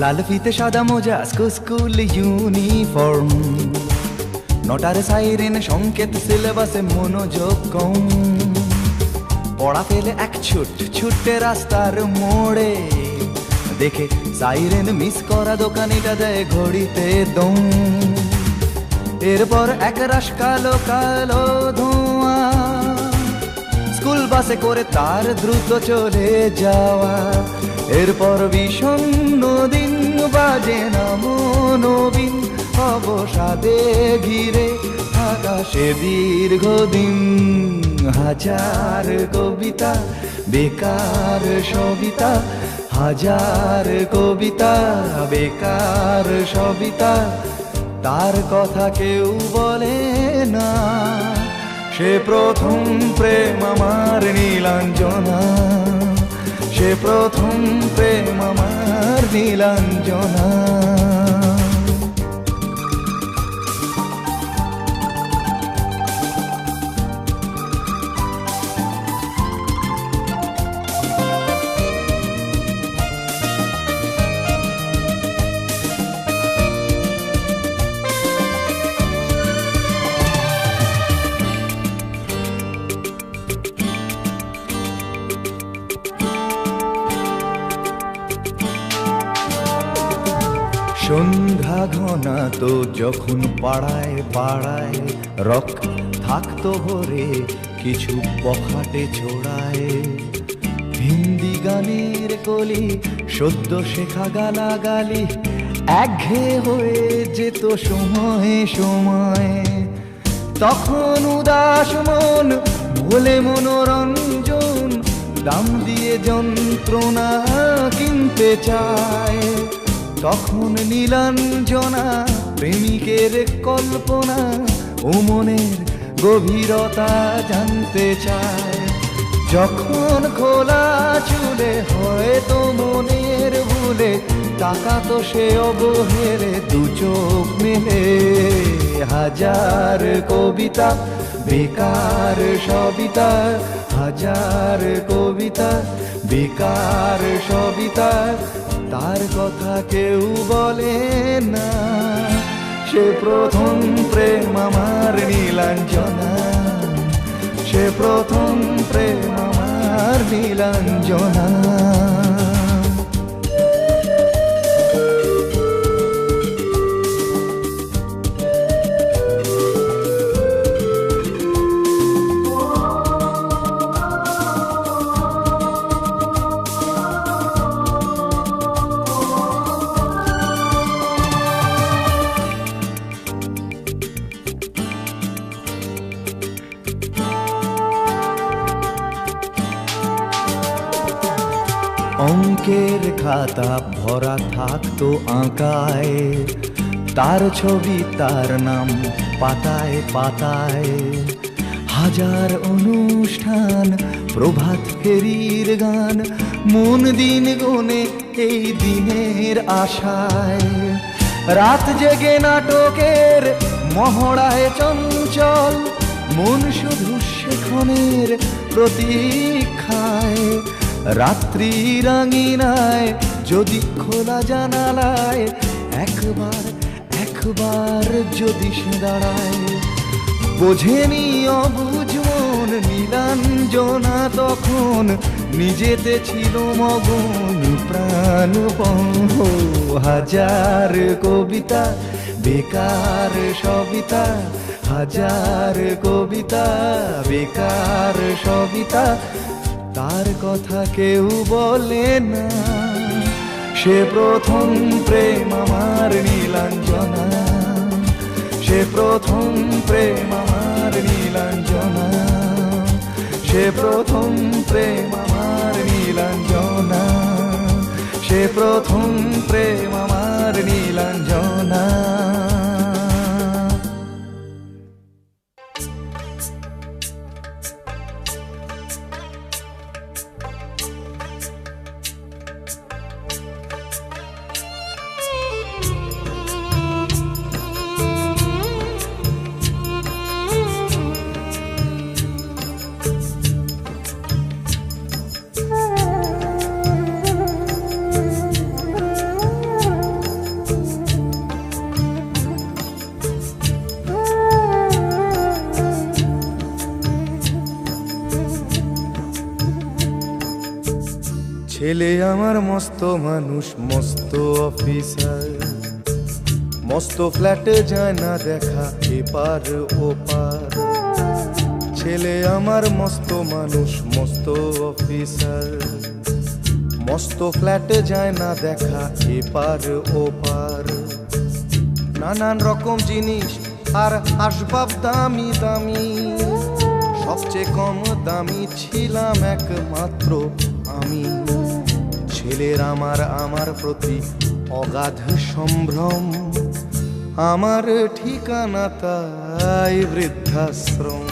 লাল ফিতে সাদা মোজা স্কুল ইউনিফর্ম, নটার সাইরেন সংকেত সিলেবাসে মনোযোগ কম। পড়া ফেলে এক ছুটে রাস্তার মোড়ে, দেখে সাইরেন মিস করা দোকানিটা দেয় ঘড়িতে দম। এরপর এক রাশ কালো কালো ধোঁয়া, স্কুল বাসে করে তার দ্রুত চলে যাওয়া। এরপর বিষণ্ণ দিন বাজে না মনোবিন, অবসাদে ঘিরে আকাশে দীর্ঘদিন। হাজার কবিতা বেকার সবিতা, হাজার কবিতা বেকার সবিতা, তার কথা কেউ বলে না। সে প্রথম প্রেম আমার নীলাঞ্জনা, সে প্রথম প্রেম আমার নীলাঞ্জনা। সন্ধ্যা ঘনা তো যখন পাড়ায় পাড়ায় রক থাকতো ভরে কিছু বখাটে ছোড়ায়। হিন্দি গানের কলি সদ্য শেখা গালাগালি একঘেয়ে হয়ে যেত সময়ে সময়ে। তখন উদাস মন ভোলে মনোরঞ্জন, দাম দিয়ে যন্ত্রণা কিনতে চায়। তখন নীলাঞ্জনা প্রেমিকের কল্পনা ও মনের গভীরতা জানতে চায়। যখন খোলা চুলে হয়তো মনের ভুলে তাকাতো সে অবহেলে দু চোখ মেলে। হাজার কবিতা বেকার সবিতা, হাজার কবিতা বেকার সবিতা, তার কথা কেউ বলে না। সে প্রথম প্রেম আমার নীলাঞ্জনা, সে প্রথম প্রেম আমার নীলাঞ্জনা। অঙ্কের খাতা ভরা থাকতো আঁকায়, তার ছবি তার নাম পাতায় পাতায়। হাজার অনুষ্ঠান প্রভাত ফেরির গান, মন দিন গুনে এই দিনের আশায়। রাত জেগে নাটকের মহড়ায় চঞ্চল, মন শুধু সেক্ষণের প্রতীক্ষায়। রাত্রি রাঙিনায় যদি খোলা জানালায় একবার একবার যদি সে দাঁড়ায়। বোঝেনি অবুঝ মন নীলাঞ্জনা তখন, নিজেতে ছিল মগন প্রাণপণ। হাজার কবিতা বেকার সবিতা, হাজার কবিতা বেকার সবিতা, তার কথা কেউ বলে না। সে প্রথম প্রেম আমার নীলাঞ্জনা, সে প্রথম প্রেম আমার নীলাঞ্জনা, সে প্রথম প্রেম আমার নীলাঞ্জনা, সে প্রথম প্রেম আমার নীলাঞ্জনা। ছেলে আমার মস্ত মানুষ, মস্ত অফিসার, মস্ত ফ্ল্যাটে যায় না দেখা এপার ওপার। ছেলে আমার মস্ত মানুষ, মস্ত অফিসার, মস্ত ফ্ল্যাটে যায় না দেখা এপার ওপার। নানান রকম জিনিস আর আসবাব দামি দামি, সবচেয়ে কম দামি ছিলাম একমাত্র আমি। ছেলের আমার প্রতি অগাধ সম্ভ্রম, আমার ঠিকানা তাই বৃদ্ধাশ্রম।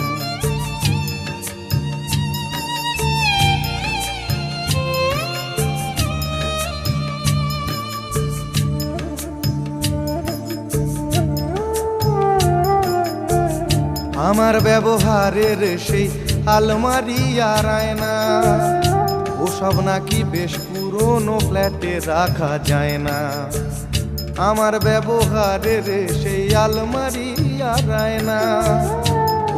আমার ব্যবহারের সেই আলমারি আর আয়না, ওসব নাকি বেশ পুরনো ফ্ল্যাটে রাখা যায় না। আমার ব্যবহারের সেই আলমারি আর আয়না,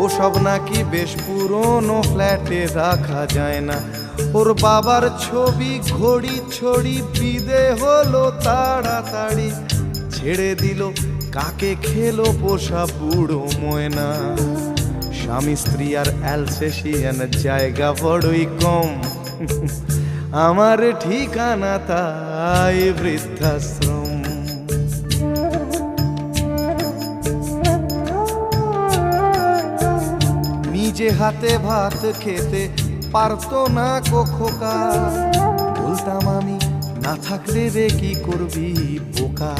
ওসব নাকি বেশ পুরনো ফ্ল্যাটে রাখা যায় না। ওর বাবার ছবি ঘড়ি ছড়ি বিদে হলো তাড়াতাড়ি, ছেড়ে দিল কাকে খেলো পোষা বুড়ো ময়না। স্বামী স্ত্রী আর অ্যালসেশিয়ান জায়গা বড়ই কম, আমার ঠিকানা তাই বৃদ্ধাশ্রম। নিজে হাতে ভাত খেতে পারতো না খোকা, বলতাম আমি না থাকলে রে কি করবি বোকা।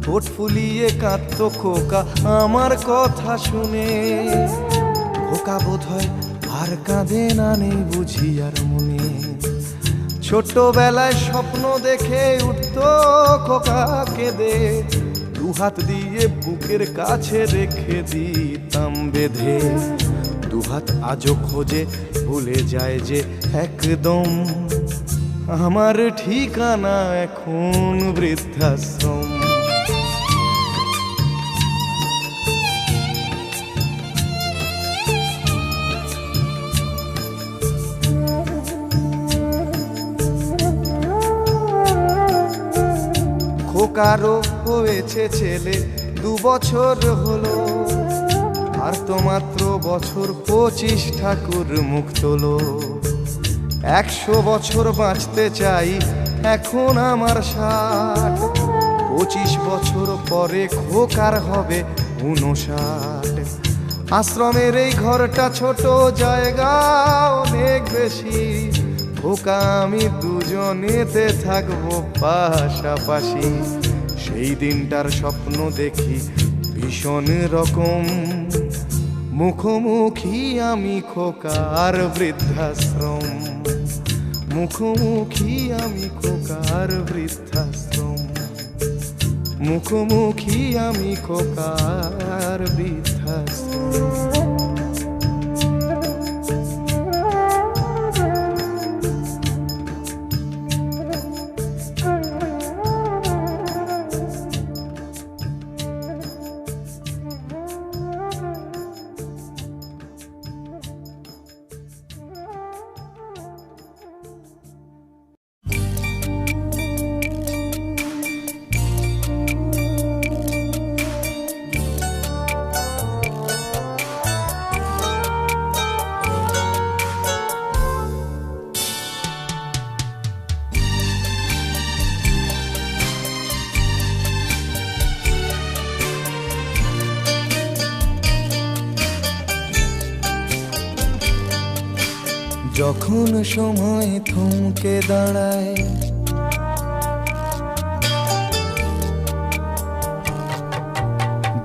ঠোঁট ফুলিয়ে কাঁদতো খোকা আমার কথা শুনে, খোকা বোধ হয় আর কাঁদে না, নেই বুঝি আর মনে। ছোট্টবেলায় স্বপ্ন দেখে উঠতো খোকা কেঁদে, দুহাত দিয়ে বুকের কাছে রেখে দিতাম বেঁধে। দুহাত আজও খোঁজে ভুলে যায় যে একদম, আমার ঠিকানা এখন বৃদ্ধাশ্রম। খোকারও হয়েছে ছেলে 2 বছর হলো, আর তো মাত্র বছর 25 ঠাকুর মুখ তোলো। 100 বছর বাঁচতে চাই এখন আমার 60, 25 বছর পরে খোকার হবে 59। আশ্রমের এই ঘরটা ছোট, জায়গা অনেক বেশি, খোকা আমি দুজনেতে থাকবো পাশাপাশি। সেই দিনটার স্বপ্ন দেখি ভীষণ রকম, মুখোমুখি আমি খোকার বৃদ্ধাশ্রম। মুখোমুখি আমি খোকার বৃদ্ধাশ্রম, মুখোমুখি আমি খোকার বৃদ্ধাশ্রম। যখন সময় থমকে দাঁড়ায়,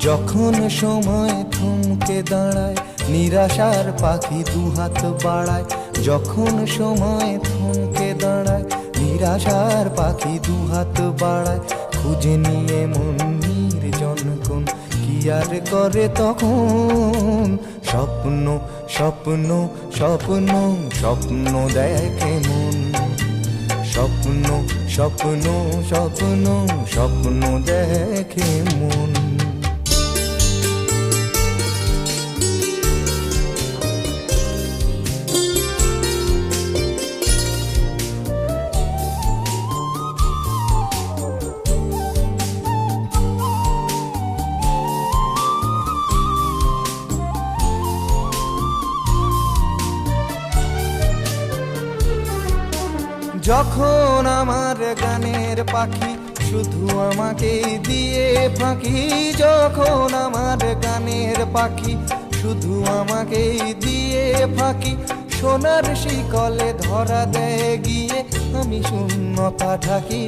যখন সময় থমকে দাঁড়ায়, নিরাশার পাখি দুহাত বাড়ায়। যখন সময় থমকে দাঁড়ায়, নিরাশার পাখি দুহাত বাড়ায়। খুঁজে নিয়ে মন নির্জন কোন কি আর করে তখন, স্বপ্ন স্বপ্ন স্বপ্ন স্বপ্ন দেখে মন। স্বপ্ন স্বপ্ন স্বপ্ন স্বপ্ন দেখে মন। যখন আমার গানের পাখি শুধু আমাকেই দিয়ে ফাঁকি, যখন আমার গানের পাখি শুধু আমাকেই দিয়ে ফাঁকি, সোনার শিকলে ধরা দেয় গিয়ে আমি শূন্যতা ঢাকি।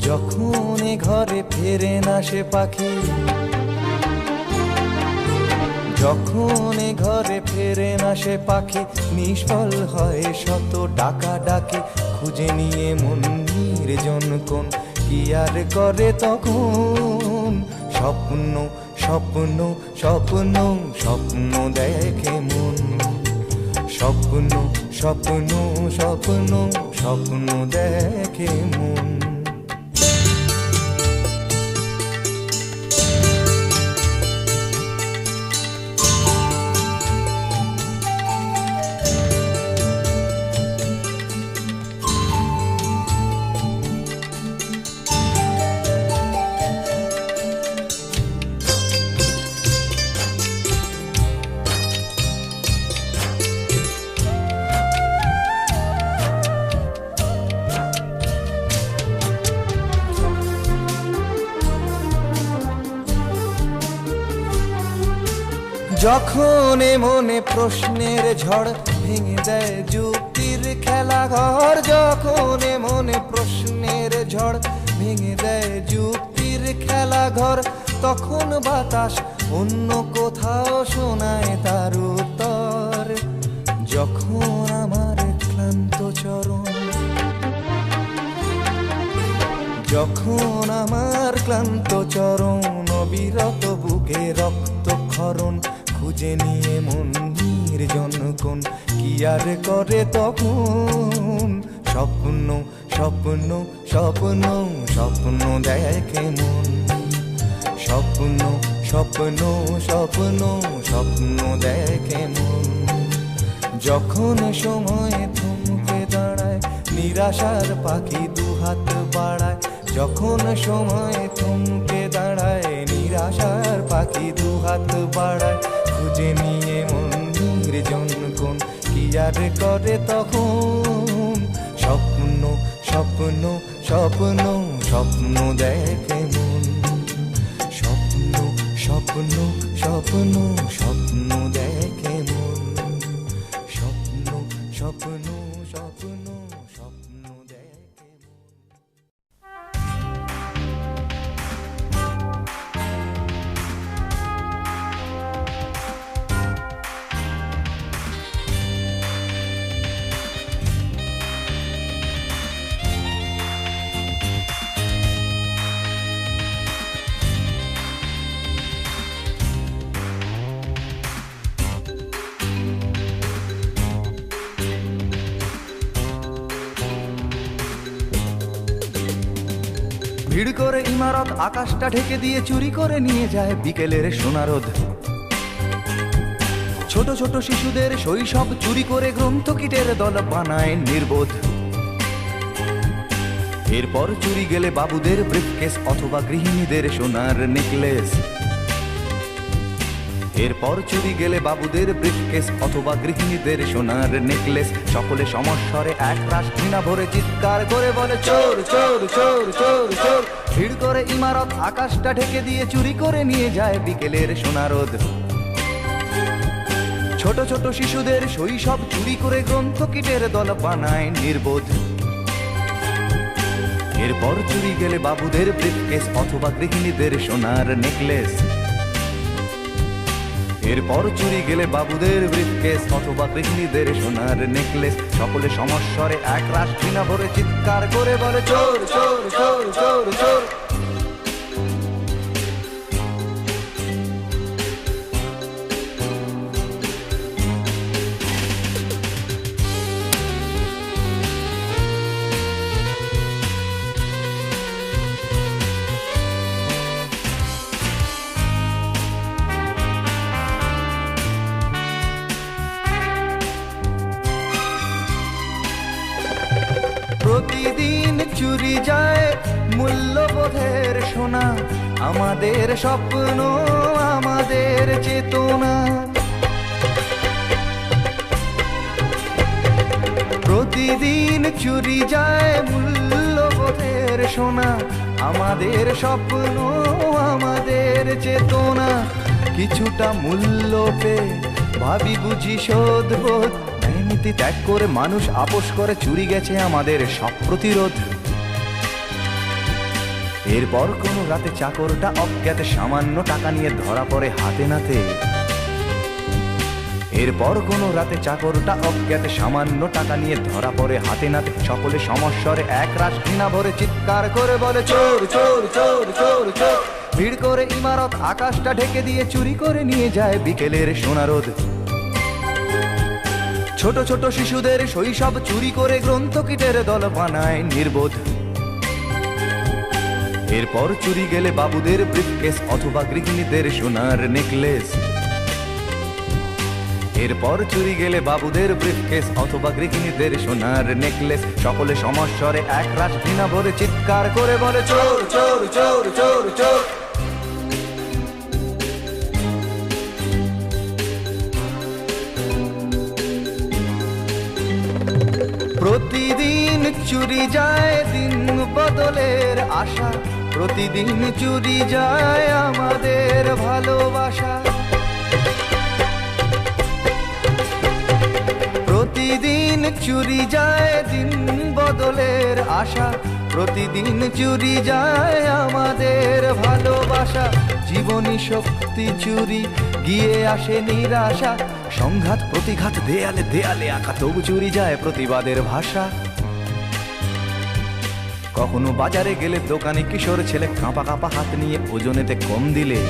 যখন এ ঘরে ফেরে না সে পাখি, যখন এ ঘরে ফেরে না সে পাখি, নিষ্ফল হয় শত ডাকা ডাকি, খুঁজে নিয়ে মন নির্জন কোন কি আর করে তখন। স্বপ্ন স্বপ্ন স্বপ্ন স্বপ্ন দেখে মন, স্বপ্ন স্বপ্ন স্বপ্ন স্বপ্ন দেখে মন। যখন এ মনে প্রশ্নের ঝড় ভেঙে দেয় যুক্তির খেলাঘর, যখন এ মনে প্রশ্নের ঝড় ভেঙে দেয় যুক্তির খেলাঘর, তখন বাতাস অন্য কোথাও শোনায় তার উত্তর। যখন আমার ক্লান্ত চরণ, যখন আমার ক্লান্ত চরণ, অবিরত বুকে রক্তক্ষরণ, খুঁজে নিয়ে মন নির্জন কোন কি আর করে তখন। স্বপ্ন স্বপ্ন স্বপ্ন স্বপ্ন দেখে মন, স্বপ্ন স্বপ্ন স্বপ্ন স্বপ্ন দেখে মন। যখন সময় থমকে দাঁড়ায় নিরাশার পাখি দুহাত বাড়ায়, যখন সময় থমকে দাঁড়ায় নিরাশার পাখি দুহাত বাড়ায়, খুঁজে নিয়ে মন নির্জন কোন কি আর করে তখন। স্বপ্ন স্বপ্ন স্বপ্ন স্বপ্ন দেখে মন, স্বপ্ন স্বপ্ন স্বপ্ন স্বপ্ন দেখে মন, স্বপ্ন স্বপ্ন স্বপ্ন স্বপ্ন দেখে মন। ভিড় করে ইমারত আকাশটা ঢেকে দিয়ে চুরি করে নিয়ে যায় বিকেলের সোনারোদ। ছোট ছোট শিশুদের শৈশব চুরি করে গ্রন্থকিটের দল বানায় নির্বোধ। এরপর চুরি গেলে বাবুদের ব্রিফকেস অথবা গৃহিণীদের সোনার নেকলেস। এরপর চুরি গেলে বাবুদের ব্রিফকেস অথবা গৃহিণীদের সোনার নেকলেস। সকলে সমস্বরে এক রাশ ঘৃণা ভরে চিৎকার করে বলে চোর চোর চোর চোর চোর। ভিড় করে ইমারত আকাশটা ঢেকে দিয়ে চুরি করে নিয়ে যায় বিকেলের সোনারোদ। ছোট ছোট শিশুদের শৈশব চুরি করে গ্রন্থকিটের দল বানায় নির্বোধ। এরপর চুরি গেলে বাবুদের ব্রিফকেস অথবা গৃহিণীদের সোনার নেকলেস। এরপর চুরি গেলে বাবুদের ব্রিফকেস অথবা গৃহিণীদের সোনার নেকলেস। সকলে সমস্বরে এক রাশ ঘৃণা ভরে চিৎকার করে বলে চোর চোর চোর চোর চোর। প্রতিদিন চুরি যায় মূল্যবোধের সোনা, আমাদের স্বপ্ন আমাদের চেতনা। প্রতিদিন চুরি যায় মূল্যবোধের সোনা, আমাদের স্বপ্ন আমাদের চেতনা। কিছুটা মূল্য পেয়ে ভাবি বুঝি শোধবোধ, নীতি ত্যাগ করে মানুষ আপোষ করে চুরি গেছে আমাদের সব প্রতিরোধ। এরপর কোনো রাতে চাকরটা অজ্ঞাতে সামান্য টাকা নিয়ে ধরা পড়ে হাতে নাতে। এরপর কোনো রাতে চাকরটা অজ্ঞাতে সামান্য টাকা নিয়ে ধরা পড়ে হাতে নাতে। সকলে সমস্বরে এক রাশ ঘৃণা ভরে চিৎকার করে বলে চোর চোর চোর চোর চোর। ভিড় করে ইমারত আকাশটা ঢেকে দিয়ে চুরি করে নিয়ে যায় বিকেলের সোনারোদ। ছোট ছোট শিশুদের শৈশব চুরি করে গ্রন্থকিটের দল বানায় নির্বোধ। এরপর চুরি গেলে বাবুদের ব্রিফকেস অথবা গৃহিণীদের সোনার নেকলেস। এরপর চুরি গেলে বাবুদের ব্রিফকেস অথবা গৃহিণীদের সোনার নেকলেস। সকলে সমস্বরে এক রাশ ঘৃণা ভরে চিৎকার করে বলে চোর চোর চোর চোর চোর। প্রতিদিন চুরি যায় দিন বদলের আশা, প্রতিদিন চুরি যায় আমাদের ভালোবাসা। প্রতিদিন চুরি যায় দিন বদলের আশা, প্রতিদিন চুরি যায় আমাদের ভালোবাসা। জীবনী শক্তি চুরি গিয়ে আসে নিরাশা, সংঘাত প্রতিঘাত দেয়ালে দেয়ালে আঁকা, তবু চুরি যায় প্রতিবাদের ভাষা। কখনো বাজারে গেলে দোকানে কিশোর ছেলে কাঁপা কাঁপা হাত নিয়ে ওজনেতে কম দিলে।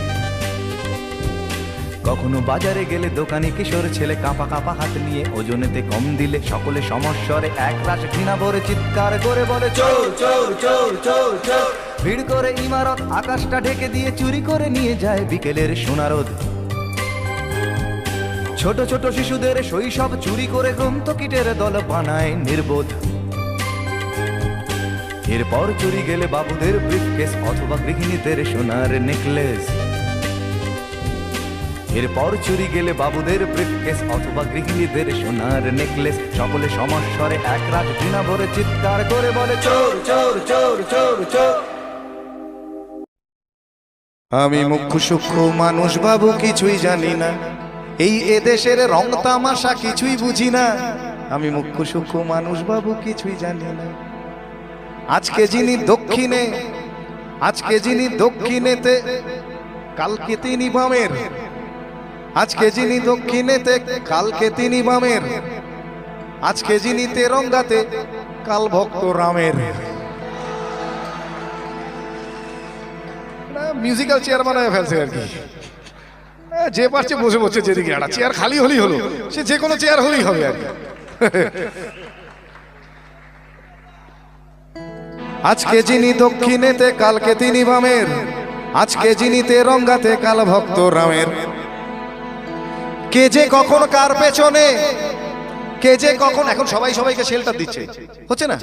কখনো বাজারে গেলে দোকানে কিশোর ছেলে কাঁপা কাঁপা হাত নিয়ে ওজনেতে কম দিলে। সকলে সমস্বরে এক রাশ ঘৃণা ভরে চিৎকার করে বলে চোর চোর চোর চোর চোর। ভিড় করে ইমারত আকাশটা ঢেকে দিয়ে চুরি করে নিয়ে যায় বিকেলের সোনারোদ। ছোট ছোট শিশুদের শৈশব চুরি করে গ্রন্থকিটের দল বানায় নির্বোধ। এরপর চুরি গেলে বাবুদের ব্রিফকেস অথবা গৃহিণীদের সোনার নেকলেস। এরপর চুরি গেলে বাবুদের ব্রিফকেস অথবা গৃহিণীদের সোনার নেকলেস। সকলে সমস্বরে এক রাত ঘৃণা ভরে চিৎকার করে বলে চোর চোর চোর চোর চোর। আমি মুখ্য সূক্ষ্ম মানুষ বাবু, কিছুই জানি না, এই এদেশের রং তামাশা কিছুই বুঝি না। আমি মুখ্য সূক্ষ্ম মানুষ বাবু, কিছুই জানি না। আজকে যিনি দক্ষিণে, আজকে যিনি দক্ষিণেতে, কালকে তিনি বামের। আজকে যিনি দক্ষিণেতে, কালকে তিনি বামের। আজকে যিনি তেরঙ্গাতে, কাল ভক্ত রামের। মিউজিক্যাল চেয়ার বানায় ফেলছে আর কি। যে পারছে বসে বসে, যেদিকে একটা চেয়ার খালি হলেই হলো, সে যে কোনো চেয়ার হলেই হবে আর কি। আজকে যিনি দক্ষিণেতে, কালকে তিনি বামের। আজকে যিনি তেরঙ্গাতে, কাল ভক্ত রামের। কে যে কখন কার পেছনে, কে যে কখন, এখন সবাই সবাইকে শেল্টার দিচ্ছে, হচ্ছে না?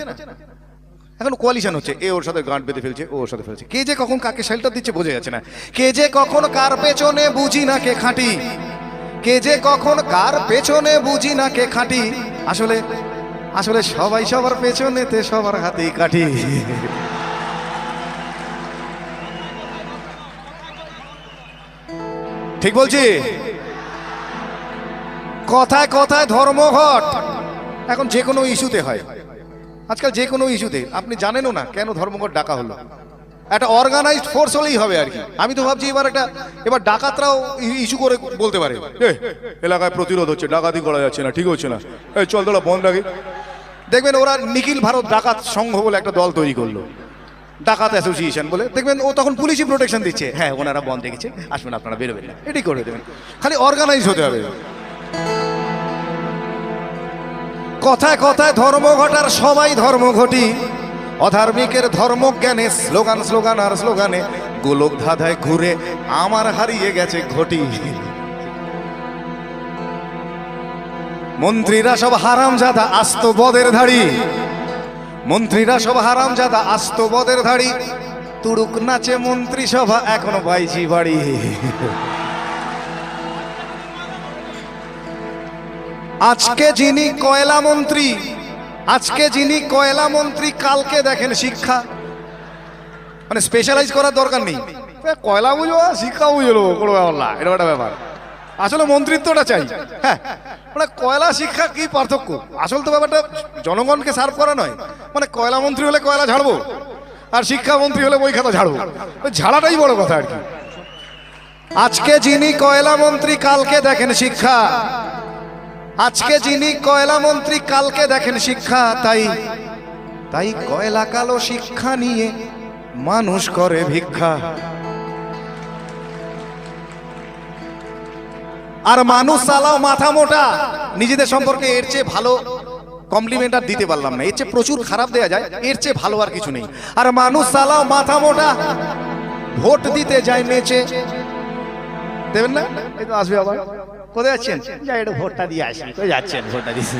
এখন কোয়ালিশন হচ্ছে, এ ওর সাথে গাঁট বেঁধে ফেলছে, ও ওর সাথে ফেলছে। কে যে কখন কাকে শেল্টার দিচ্ছে বোঝা যাচ্ছে না। কে যে কখন কার পেছনে, বুঝি না কে খাঁটি। কে যে কখন কার পেছনে, বুঝি না কে খাঁটি। আসলে আসলে সবাই সবার পেছনেতে, সবার হাতেই কাঠি। ঠিক বলছি? কথায় কথায় ধর্মঘট এখন যে কোনো ইস্যুতে হয়। আজকাল যে কোনো ইস্যুতে, আপনি জানেনও না কেন ধর্মঘট ডাকা হলো। একটা অর্গানাইজড ফোর্স হলেই হবে আর কি। আমি তো ভাবছি এবার ডাকাতরাও ইস্যু করে বলতে পারে, এলাকায় প্রতিরোধ হচ্ছে, ডাকাতি করা যাচ্ছে না, ঠিক হচ্ছে না, এই চল তোরা বন্ধ রাখি। দেখবেন ওরা নিখিল ভারত ডাকাত সংঘ বলে একটা দল তৈরি করলো, ডাকাত অ্যাসোসিয়েশন বলে। দেখবেন ও তখন পুলিশই প্রোটেকশন দিচ্ছে, হ্যাঁ ওনারা বন্ধ রেখেছে, আসবেন আপনারা, বেরোবেন না, এটাই করে দেবেন। খালি অর্গানাইজ হতে হবে। কথায় কথায় ধর্মঘট, আর সবাই ধর্মঘটি। অধার্মিকের ধর্মজ্ঞানে স্লোগান স্লোগান আর স্লোগানে গোলক ধাঁধায় ঘুরে আমার হারিয়ে গেছে ঘটি। মন্ত্রীরা সব হারামজাদা, আস্ত বদের ধাড়ি। মন্ত্রীরা সব হারামজাদা, আস্ত বদের ধাড়ি। তুড়ুক নাচে মন্ত্রী সভা, এখনো বাইজি বাড়ি। আজকে যিনি কয়লা মন্ত্রী, আজকে যিনি কয়লা মন্ত্রী কালকে দেখেন শিক্ষা, মানে স্পেশালাইজ করার দরকার নেই, কয়লা বুঝবো শিক্ষা বুঝলো কোনো ব্যাপার না, এটা একটা ব্যাপার। আসলে মন্ত্রিত্বটা চাই, হ্যাঁ, মানে কয়লা শিক্ষা কি পার্থক্য? আসল তো ব্যাপারটা জনগণকে সার্ভ করা নয়, মানে কয়লা মন্ত্রী হলে কয়লা ঝাড়বো আর শিক্ষা মন্ত্রী হলে বই খাতা ঝাড়বো, ঝাড়াটাই বড় কথা আর কি। আজকে যিনি কয়লা মন্ত্রী কালকে দেখেন শিক্ষা, আজকে যিনি কয়লা মন্ত্রী কালকে দেখেন শিক্ষা, তাই তাই কয়লা কালো শিক্ষা নিয়ে মানুষ করে ভিক্ষা। আর মানুষ চালাও মাথা মোটা, নিজেদের সম্পর্কে এর চেয়ে ভালো কমপ্লিমেন্ট আর দিতে পারলাম না, এর চেয়ে প্রচুর খারাপ দেয়া যায়, এর চেয়ে ভালো আর কিছু নেই। আর মানুষ চালাও মাথা মোটা, ভোট দিতে যায় নেচে, দেবেন না? এই তো আসবে আবার, কোথায় যাচ্ছেন? যাই একটু ভোটটা দিয়ে আসি। কোথায় যাচ্ছেন? ভোটটা দিচ্ছি।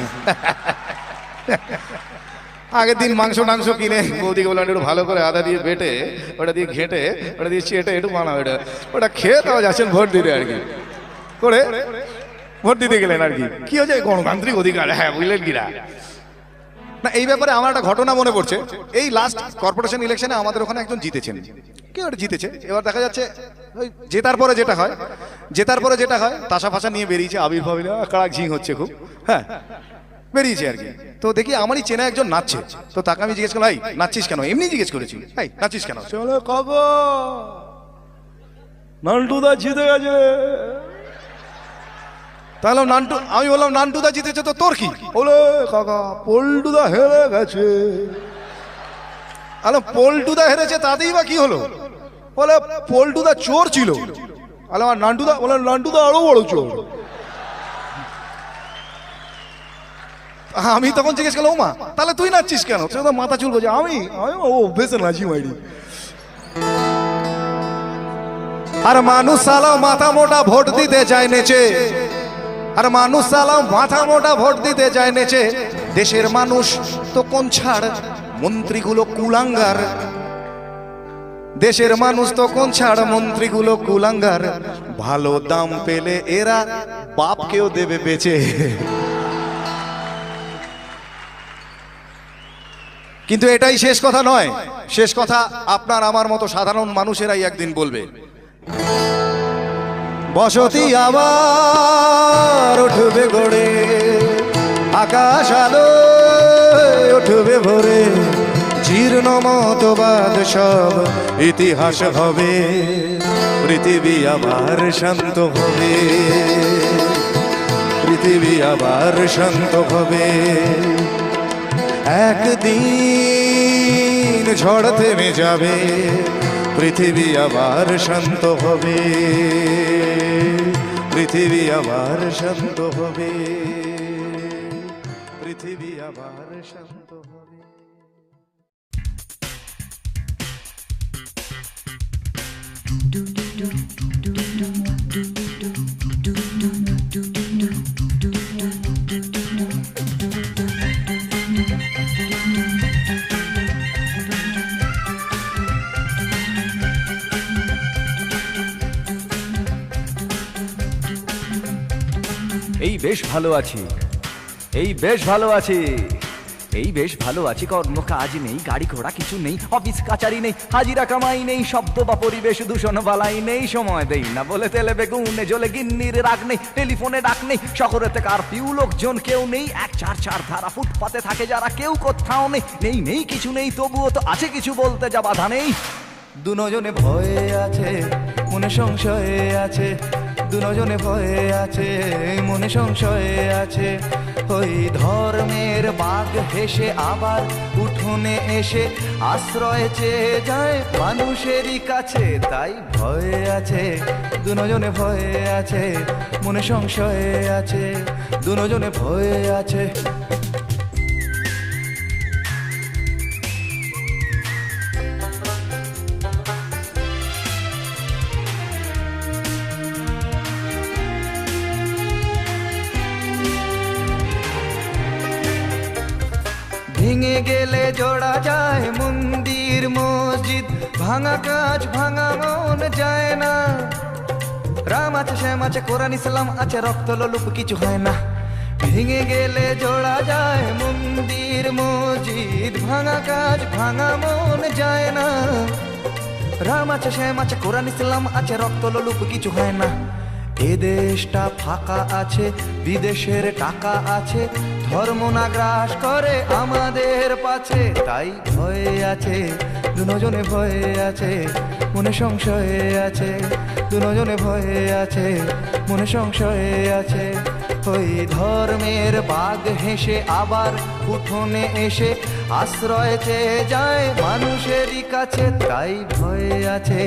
আগের দিন মাংস টাংস কিনে বৌদিকে বললাম একটু ভালো করে আদা দিয়ে বেটে ওটা দিয়ে ঘেটে ওটা দিয়ে চেটে একটু বানাও, ওটা খেয়ে তাও যাচ্ছেন ভোট দিতে আর কি, করে ভোট দিতে গেলেন আর কি। কি হয়েছে? গণতান্ত্রিক অধিকার, হ্যাঁ বুঝলেন কিনা না? এই ব্যাপারে আমার একটা ঘটনা মনে পড়ছে। এই লাস্ট কর্পোরেশন ইলেকশনে আমাদের ওখানে একজন জিতেছেন, কেউ একটা জিতেছে। এবার দেখা যাচ্ছে ওই জেতার পরে যেটা হয়, জেতার পরে যেটা হয় তাসা ফাঁসা নিয়ে বেরিয়েছে, আবির্ভাব কাড়াক ঝিং হচ্ছে খুব, হ্যাঁ বেরিয়েছে আর কি। তো দেখি আমারই চেনা একজন নাচছে, তো তাকে আমি জিজ্ঞেস করলাম, এই নাচছিস কেন? এমনি জিজ্ঞেস করেছি, এই নাচছিস কেন? চলো কাকা নান্টুদা জিতে গেছে। তাহলে নান্টু, আমি বললাম নান্টুদা জিতেছে তো তোর কি? বলে কাকা পল্টুদা হেরে গেছে। আলো পল্টুদা হেরেছে তাতেই বা কি হলো? বলে পল্টুদা চোর ছিল। আলো আর নান্টুদা, বলে নান্টুদা আরো বড় চোর। আমি তখন জিজ্ঞেস করলাম, মা তাহলে তুই নাচছিস কেন? মাথা চুল বলছে, আমি ও বেশ নাচি মাইরি। আর মানুষ সালাও মাথা মোটা ভোট দিতে যায় নেচে, আর মানুষ সালাও মাথা মোটা ভোট দিতে যায় নেচে। দেশের মানুষ তো কোন ছাড়, মন্ত্রীগুলো কুলাঙ্গার। দেশের মানুষ তো কোন ছাড়, মন্ত্রীগুলো কুলাঙ্গার। ভালো দাম পেলে এরা বাপকেও দেবে বেচে। কিন্তু এটাই শেষ কথা নয়, শেষ কথা আপনার আমার মতো সাধারণ মানুষেরাই একদিন বলবে। বসতি আবার উঠবে গড়ে, আকাশ আলো উঠবে ভরে, জীর্ণ মতবাদ সব ইতিহাস হবে, পৃথিবী আবার শান্ত হবে, পৃথিবী আবার শান্ত হবে। একদিন ঝড় থেমে যাবে, পৃথিবী আবার শান্ত হবে, পৃথিবী আবার শান্ত হবে, পৃথিবী আবার শান্ত হবে। এই বেশ ভালো আছি, এই বেশ ভালো আছি, এই বেশ ভালো আছি। কর্ম কাজ নেই, গাড়ি ঘোড়া কিছু নেই, অফিস কাচারি নেই, হাজিরা কামাই নেই, শব্দ বা পরিবেশ দূষণ বালাই নেই। সময় দেই না বলে তেলে বেগুনে জ্বলে গিন্নির রাগ নেই, টেলিফোনে ডাক নেই, শহরেতে কারফিউ লোকজন কেউ নেই। 1-4-4 ধারা ফুটপাতে থাকে যারা, কেউ কোথাও নেই। নেই নেই কিছু নেই, তবুও তো আছে কিছু, বলতে যা বাধা নেই। দুজনে ভয়ে আছে, মনে সংশয়ে আছে, দুজনে ভয়ে আছে, মনে সংশয়ে আছে। ওই ধর্মের বাঘ হেসে আবার উঠোনে এসে আশ্রয় চেয়ে যায় মানুষেরই কাছে। তাই ভয়ে আছে, দুজনে ভয়ে আছে, মনে সংশয়ে আছে, দুজনে ভয়ে আছে। ভেঙে গেলে জোড়া যায় মন্দির মসজিদ, ভাঙা কাজ ভাঙা মন যায় না। রাম আছে শ্যাম আছে কোরআন ইসলাম আছে, রক্ত লোলুপ কিছু হয় না। ভেঙে গেলে জোড়া যায় মন্দির মসজিদ, ভাঙা কাজ ভাঙা মন যায় না। রাম আছে শ্যাম আছে কোরআন ইসলাম আছে, রক্ত লোলুপ কিছু হয় না। এ দেশটা ফাঁকা আছে, বিদেশের টাকা আছে, ধর্ম না গ্রাস করে আমাদের পাছে। তাই ভয়ে আছে দুজনে, ভয়ে আছে মনে সংশয়ে আছে, দুজনে ভয়ে আছে মনে সংশয়ে আছে। ওই ধর্মের বাঘ হেসে আবার উঠোনে এসে আশ্রয় চেয়ে যায় মানুষেরই কাছে। তাই ভয়ে আছে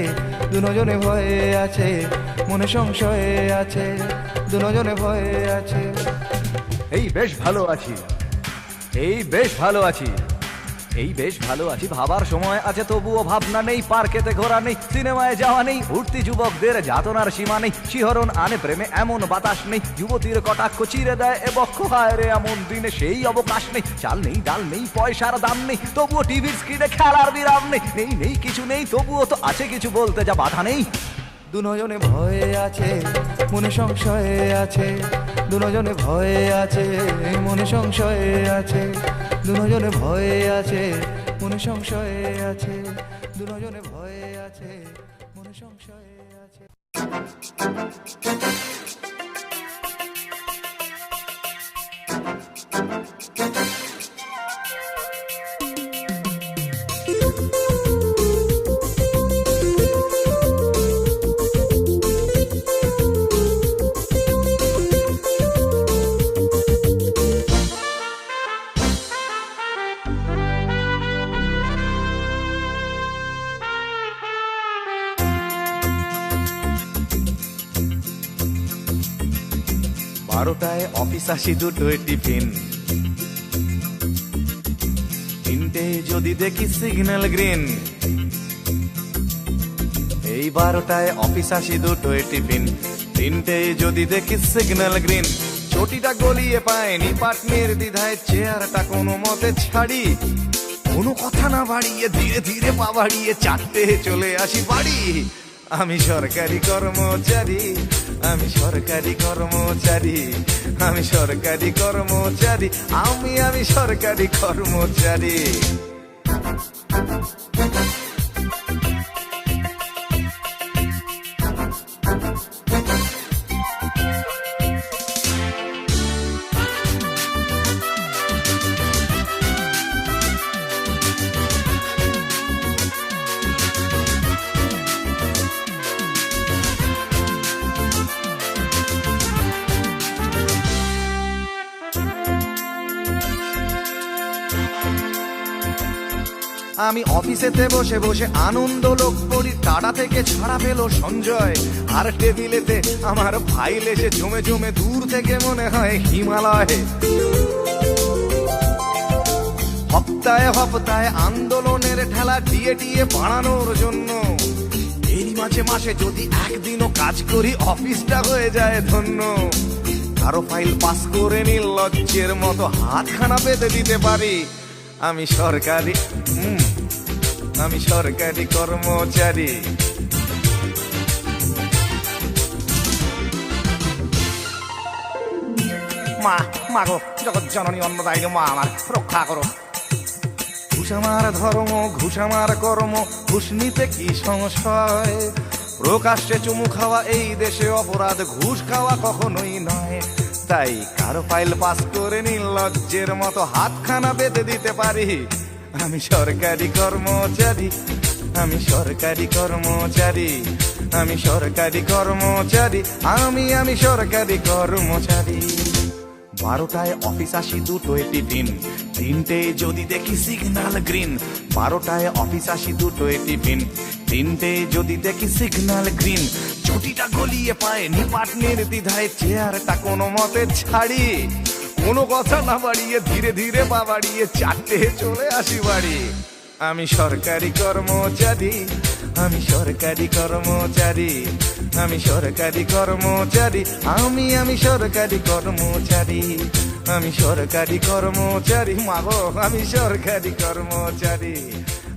দুজনে, ভয়ে আছে মনে সংশয়ে আছে, দুজনে ভয়ে আছে। এই বেশ ভালো আছি, এই বেশ ভালো আছি, এই বেশ ভালো আছি। ভাবার সময় আছে তবুও ভাবনা নেই, পার্কেতে ঘোরা নেই, সিনেমায় যাওয়া নেই, উঠতি যুবকদের যাতনার সীমা নেই, শিহরণ আনে প্রেমে এমন বাতাস নেই, যুবতীর কটাক্ষ চিরে দেয় এ বক্ষ। হায় রে এমন দিনে সেই অবকাশ নেই, চাল নেই ডাল নেই পয়সার দাম নেই, তবুও টিভির স্ক্রিনে খেলার বিরাম নেই। নেই নেই কিছু নেই তবুও তো আছে কিছু, বলতে যা বাধা নেই। দুজনে ভয়ে আছে মনে সংশয়ে আছে, দুজনে ভয়ে আছে মনে সংশয়ে আছে, দুজনে ভয়ে আছে মনে সংশয়ে আছে, দুজনে ভয়ে আছে মনে সংশয়ে আছে। বারোটায় অফিস আসি, দুটোয় টিফিন, তিনটে যদি দেখি সিগন্যাল গ্রিন। এই 12টায় অফিস আসি, দুটোয় টিফিন, তিনটে যদি দেখি সিগন্যাল গ্রিন। চটিটা গলিয়ে পায়নি পাটনের দ্বিধায়, চেয়ারটা কোনো মতে ছাড়ি, কোনো কথা না বাড়িয়ে ধীরে ধীরে পা বাড়িয়ে 4টে চলে আসি বাড়ি। আমি সরকারি কর্মচারী, আমি সরকারি কর্মচারী, আমি সরকারি কর্মচারী, আমি সরকারি কর্মচারী। আমি অফিসেতে বসে বসে আনন্দ লোক করি, টাটা থেকে ছাড়া পেল সঞ্জয়, আর টেবিলেতে আমার ফাইল এসে জমে জমে দূর থেকে মনে হয় হিমালয়। হপ্তায় হপ্তায় আন্দোলনের ঠেলা ডিএ টিএ বাড়ানোর জন্য, এরই মাঝে মাসে যদি একদিনও কাজ করি অফিসটা হয়ে যায় ধন্য। কারো ফাইল পাস করে নির্লজ্জের মতো হাতখানা পেতে দিতে পারি। আমি সরকারি, আমি সরকারি কর্মচারী। মা মা গো, জগৎ জননী অন্নদায়িনী মা, আমার রক্ষা করো। ঘুষ আমার ধর্ম, ঘুষ আমার কর্ম, ঘুষ নিতে কি সংশয়? প্রকাশ্যে চুমু খাওয়া এই দেশে অপরাধ, ঘুষ খাওয়া কখনোই নয়। তাই কারো ফাইল পাস করে নির্লজ্জের মতো হাতখানা বেঁধে দিতে পারি। আমি সরকারি কর্মচারী, আমি সরকারি কর্মচারী, আমি সরকারি কর্মচারী, আমি সরকারি কর্মচারী। 12টায় অফিস আসি, দুটোয় টিফিন, তিনটে যদি দেখি সিগন্যাল গ্রিন। 12টায় অফিস আসি, দুটোয় টিফিন, তিনটে যদি দেখি সিগন্যাল গ্রিন। ছুটিটা গলিয়ে পায় নিপাটনের দ্বিধায়, চেয়ারটা কোনো মতে ছাড়ি, কোনো কথা না বাড়িয়ে ধীরে ধীরে পা বাড়িয়ে 4টে চলে আসি বাড়ি। আমি সরকারি কর্মচারী, আমি সরকারি কর্মচারী, আমি সরকারি কর্মচারী, আমি সরকারি কর্মচারী, আমি সরকারি কর্মচারী। মাগো আমি সরকারি কর্মচারী,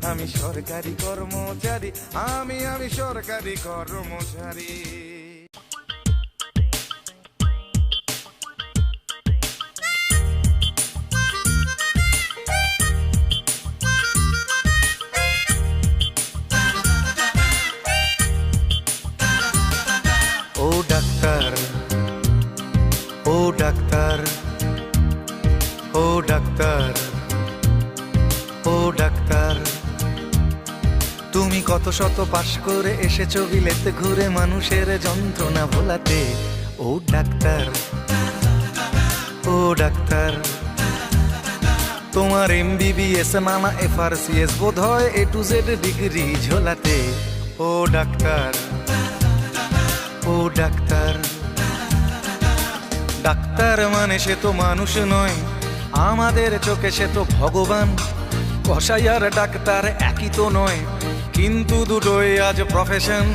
আমি সরকারি কর্মচারী, আমি সরকারি কর্মচারী। ডাক্তার, ও ডাক্তার, ও ডাক্তার, তুমি কত শত পাশ করে এসেছো বিলেতে ঘুরে মানুষের যন্ত্রণা ভোলাতে। ও ডাক্তার, ও ডাক্তার, তোমার MBBS নানা FRCS বোধ হয় A to Z ডিগ্রি ঝোলাতে। ও ডাক্তার, ও ডাক্তার, ডাক্তার মানে সে তো মানুষ নয়, আমাদের চোখে সে তো ভগবান। কসাই আর ডাক্তার একই তো নয়, কিন্তু দুটোই আজ প্রফেশন।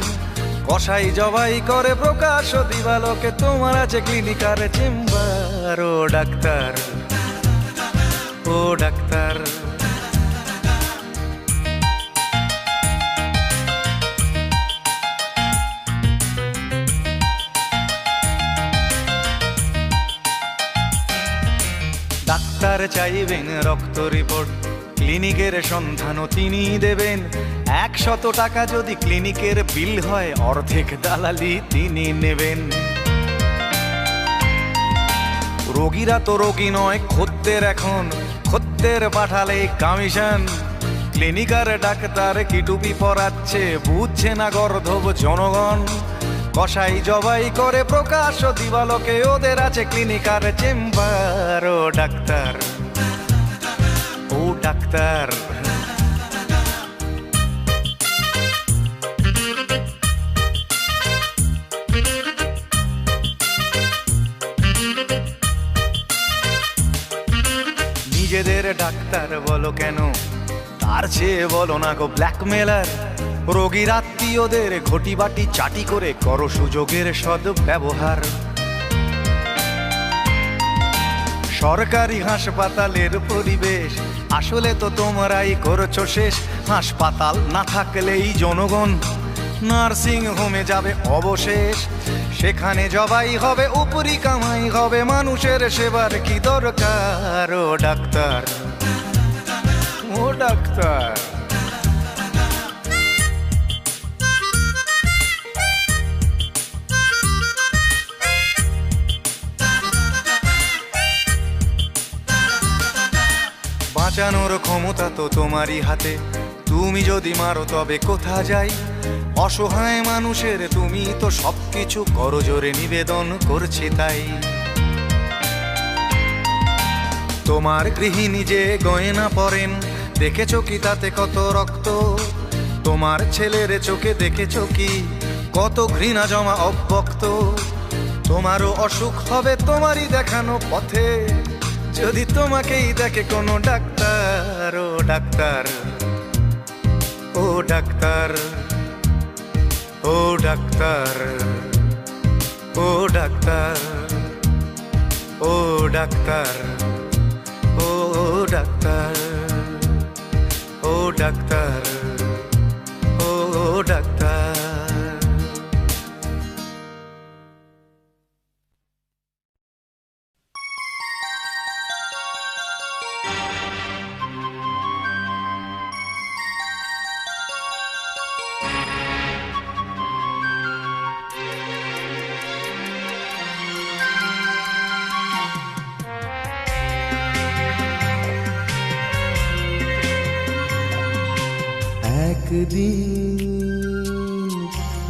কসাই জবাই করে প্রকাশ দিবালোকে, তোমার আছে ক্লিনিকার চেম্বার। ও ডাক্তার, ও ডাক্তার, ডাক্তার চাইবেন রক্ত রিপোর্ট, ক্লিনিকের সন্ধানও তিনি দেবেন। 100 টাকা যদি ক্লিনিকের বিল হয়, অর্ধেক দালালি তিনি নেবেন। রোগীরা তো রোগী নয় খদ্দের, এখন খদ্দের পাঠালে কমিশন। ক্লিনিকার ডাক্তার কি টুপি পরাচ্ছে, বুঝছে না গর্ধব জনগণ। কসাই জবাই করে প্রকাশ দিবালোকে, ওদের আছে ক্লিনিকার চেম্বার। ও ডাক্তার, ও ডাক্তার, নিজেদের ডাক্তার বলো কেন, তার চেয়ে বলো না গো ব্ল্যাকমেলার। রোগীর আত্মীয়দের ঘটি বাটি চাটি করে করো সুযোগের সদ্ব্যবহার। সরকারি হাসপাতালের পরিবেশ আসলে তো তোমরাই করছো শেষ। হাসপাতাল না থাকলেই জনগণ নার্সিং হোমে যাবে অবশেষ। সেখানে জবাই হবে, উপরি কামাই হবে, মানুষের সেবার কি দরকার। ও ডাক্তার, ও ডাক্তার, বাঁচানোর ক্ষমতা তো তোমারই হাতে, তুমি যদি মারো তবে কোথা যাই। অসহায় মানুষের তুমি তো সবকিছু করো জোরে, নিবেদন করছে তাই। তোমার গৃহিণী যে গয়না পরেন, দেখেছো কি তাতে কত রক্ত? তোমার ছেলের চোখে দেখেছো কি কত ঘৃণা জমা অব্যক্ত? তোমারও অসুখ হবে তোমারই দেখানো পথে, যদি তোমাকেই দেখে কোনো ডাক্তার। ও ডাক্তার, ও ডাক্তার, ও ডাক্তার, ও ডাক্তার, ও ডাক্তার, ও ডাক্তার, ও ডাক্তার, ও ডাক্তার। একদিন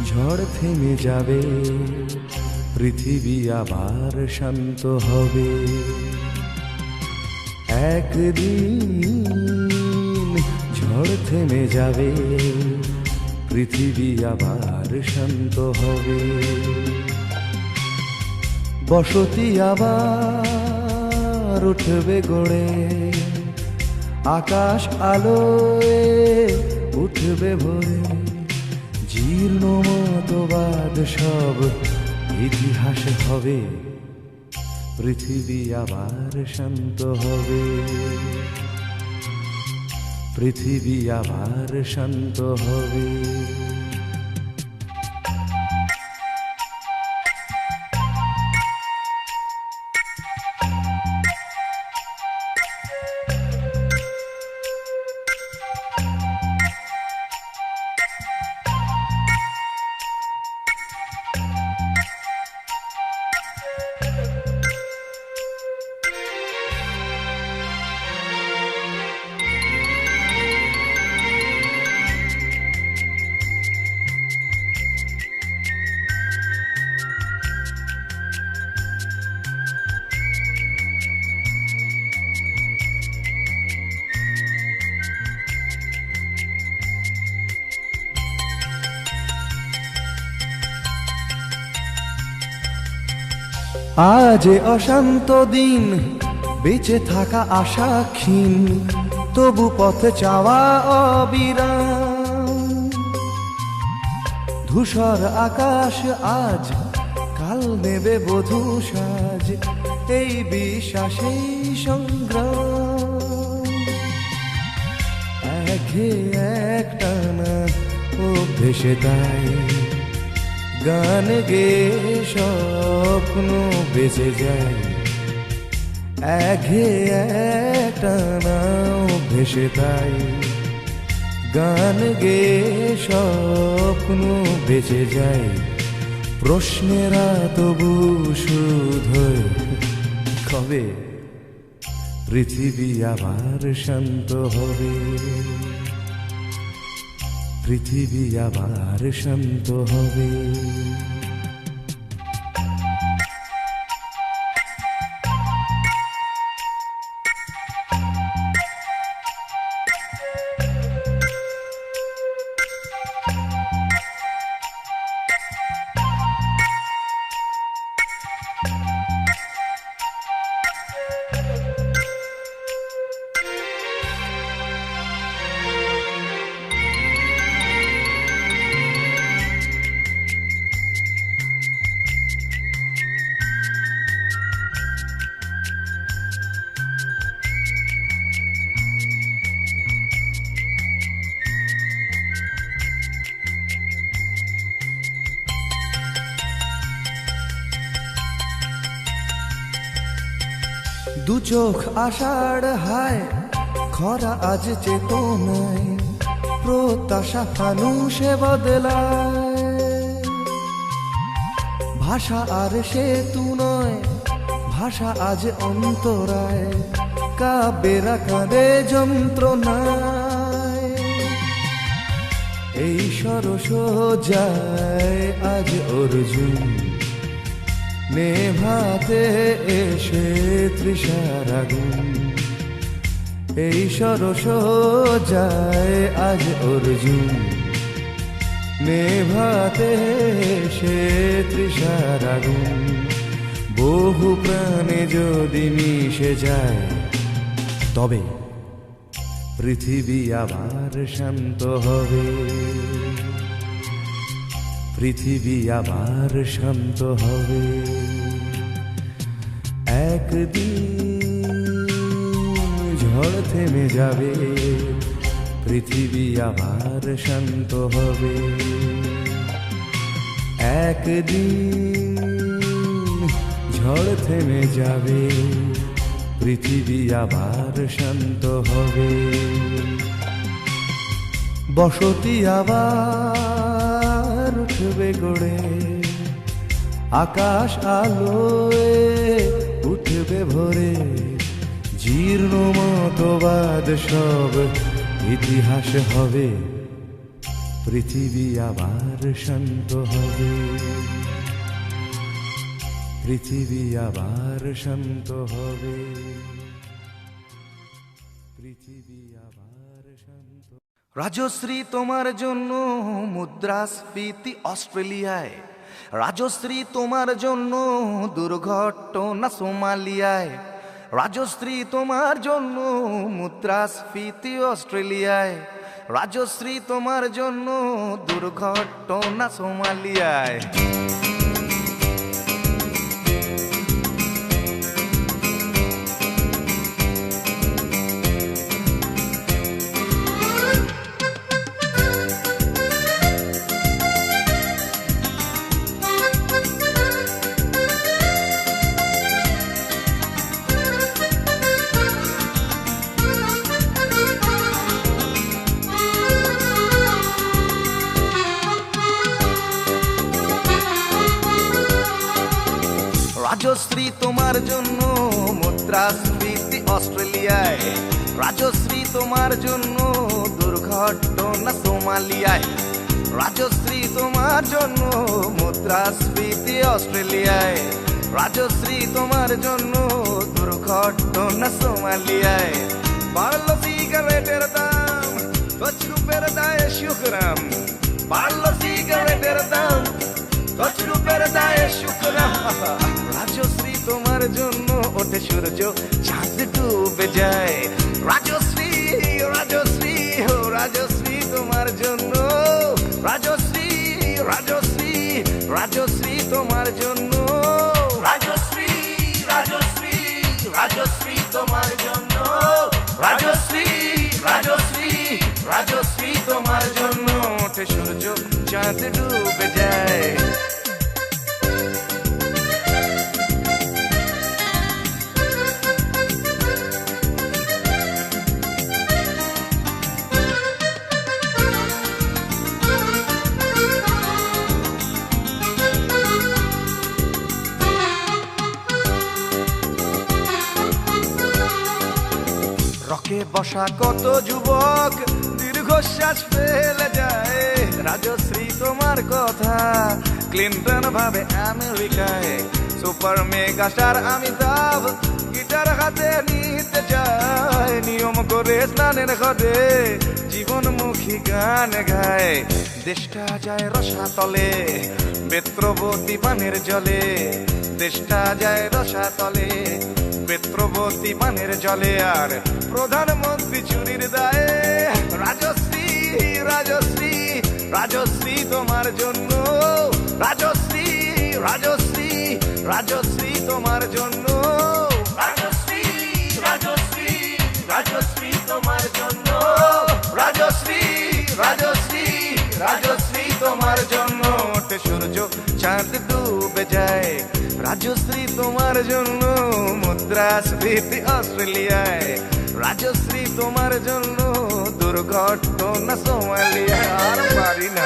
ঝড় থেমে যাবে, পৃথিবী আবার শান্ত হবে। একদিন ঝড় থেমে যাবে, পৃথিবী আবার শান্ত হবে। বসতি আবার উঠবে গড়ে, আকাশ আলোয় উঠবে ভরে। জীর্ণ মতবাদ সব ইতিহাস হবে, পৃথিবী আবার শান্ত হবে। পৃথিবী আবার শান্ত হবে। আজ এ অশান্ত দিন, বেঁচে থাকা আশা ক্ষীণ, তবু পথে চাওয়া অবিরাম। ধূসর আকাশ আজ, কাল নেবে বধূ সাজ, এই বিশ্বাসেই সংগ্রাম। একটানা অভ্যেসে তাই গান গে স্বপ্ন বেঁচে যায়। একটানা অভ্যেসে তাই গান গে স্বপ্ন বেঁচে যায়। প্রশ্নেরা তবু শুধোয়, কবে পৃথিবী আবার শান্ত হবে, পৃথিবী আবার শান্ত হবে। দু চোখ আষাঢ় হায়, খরা আজ চেতনায়, প্রত্যাশা ফানুষে বদলায়। ভাষা আর সেতু নয়, ভাষা আজ অন্তরায়, কাব্যেরা কাঁদে যন্ত্রণায়। এই সরস যায় আজ অর্জুন, নেভাতে এসে তৃষার আগুন। এই সরস যায় আজ অর্জুন, নেভাতে এসে তৃষার আগুন। বহু প্রাণে যদি মিশে যায়, তবে পৃথিবী আবার শান্ত হবে, পৃথিবী আবার শান্ত হবে। একদিন ঝড় থেমে যাবে, পৃথিবী আবার শান্ত হবে। একদিন ঝড় থেমে যাবে, পৃথিবী আবার শান্ত হবে। বসতি আবার উঠবে গড়ে, আকাশ আলোয় উঠবে ভরে। জীর্ণ মতবাদ সব ইতিহাস হবে, পৃথিবী আবার শান্ত হবে, পৃথিবী আবার শান্ত হবে, পৃথিবী আবার শান্ত। রাজশ্রী তোমার জন্য মুদ্রাস্ফীতি অস্ট্রেলিয়ায়, রাজশ্রী তোমার জন্য দুর্ঘটনা সোমালিয়ায়, রাজশ্রী তোমার জন্য মুদ্রাস্ফীতি অস্ট্রেলিয়ায়, রাজশ্রী তোমার জন্য দুর্ঘটনা সোমালিয়ায়। রাজশ্রী তোমার জন্য মুদ্রাস্ফীতি অস্ট্রেলিয়ায়, রাজশ্রী তোমার জন্য দুর্ঘটনা সোমালিয়ায়, রাজশ্রী তোমার জন্য মুদ্রাস্ফীতি অস্ট্রেলিয়ায়, রাজশ্রী তোমার জন্য দুর্ঘটনা সোমালিয়ায়। বাড়লো সিগারেটের দাম, 10 রুপির দায়ে শুকরাম, বাড়লো সিগারেটের দাম, তছরূপের দায়ে শুকনা রাজশ্রী তোমার জন্য ওঠে সূর্য চাঁদ ডুবে যায় রাজশ্রী রাজশ্রী ও রাজশ্রী তোমার জন্য রাজশ্রী রাজশ্রী রাজশ্রী তোমার জন্য রাজশ্রী রাজশ্রী রাজশ্রী তোমার জন্য রাজশ্রী রাজশ্রী রাজশ্রী তোমার জন্য ওঠে সূর্য চাঁদ ডুবে যায় রকে বসা কত যুবক দীর্ঘশ্বাস ফেলে যায় রাজশ্রী তোমার কথা ক্লিন্টন ভাবে আমেরিকায় super mega star Amitabh guitar হাতে নিতে চায় নিয়ম করে স্নানের ঘরে জীবনমুখী গান গায় দেশটা যায় রসাতলে বেত্রবতী পানের জলে দেশটা যায় রসাতলে বেত্রবতী পানের জলে আর প্রধানমন্ত্রী চুরির দায়ে রাজশ্রী রাজশ্রী রাজশ্রী তোমার জন্য রাজশ্রী রাজশ্রী রাজশ্রী তোমার জন্য রাজশ্রী রাজশ্রী রাজশ্রী তোমার জন্য রাজশ্রী রাজশ্রী রাজশ্রী তোমার জন্য ওঠে সূর্য চাঁদ ডুবে যায় রাজশ্রী তোমার জন্য মুদ্রাস্ফীতি অস্ট্রেলিয়ায় রাজশ্রী তোমার জন্য দুর্ঘটনা সোমালিয়ায় আর পারি না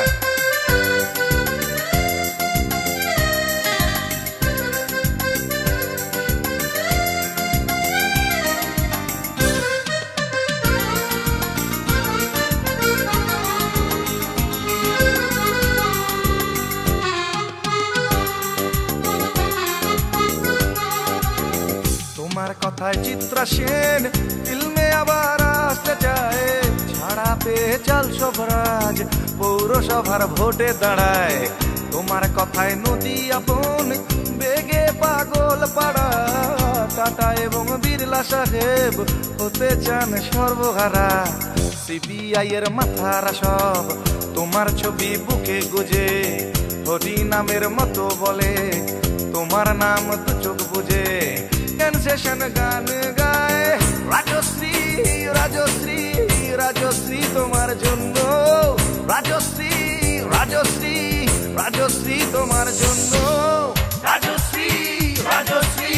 তোমার কথায় চিত্রা সেন ফিল্মে আবার আসতে চায় ছাড়া পেয়ে চাল সবরাজ পৌরসভার ভোটে দাঁড়ায় তোমার কথায় নদী আপন বেগে পাগল পাড়া টাটা এবং বিড়লা সাহেব হতে চান সর্বহারা সিবিআই এর মাথারা সব তোমার ছবি বুকে গুজে হরি নামের মতো বলে তোমার নাম তো চোখ বুঝে সেশন গান গায় রাজশ্রী রাজশ্রী রাজশ্রী তোমার জন্য রাজশ্রী রাজশ্রী রাজশ্রী তোমার জন্য রাজশ্রী রাজশ্রী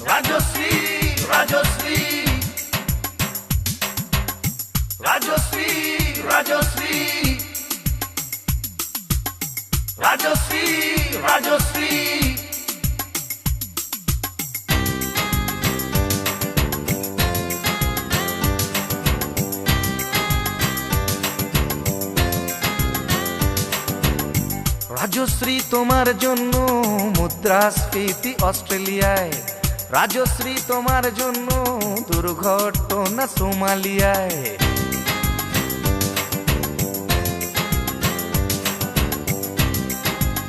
রাজশ্রী রাজশ্রী রাজশ্রী রাজশ্রী রাজশ্রী রাজশ্রী রাজশ্রী তোমার জন্য মুদ্রাস্ফীতি অস্ট্রেলিয়ায় রাজশ্রী তোমার জন্য দুর্ঘটনা সোমালিয়ায়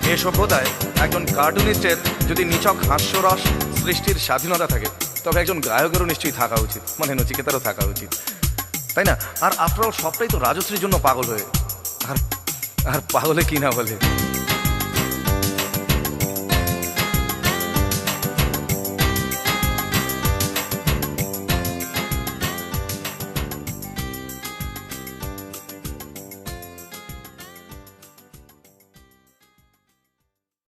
এ সভ্যতায় একজন কার্টুনিস্টের যদি নিছক হাস্যরস সৃষ্টির স্বাধীনতা থাকে তবে একজন গায়কেরও নিশ্চয়ই থাকা উচিত মানে নচিকেতারও থাকা উচিত তাই না আর আফটার অল সবটাই তো রাজশ্রীর জন্য পাগল হয়ে আর পাগলে কি না বলে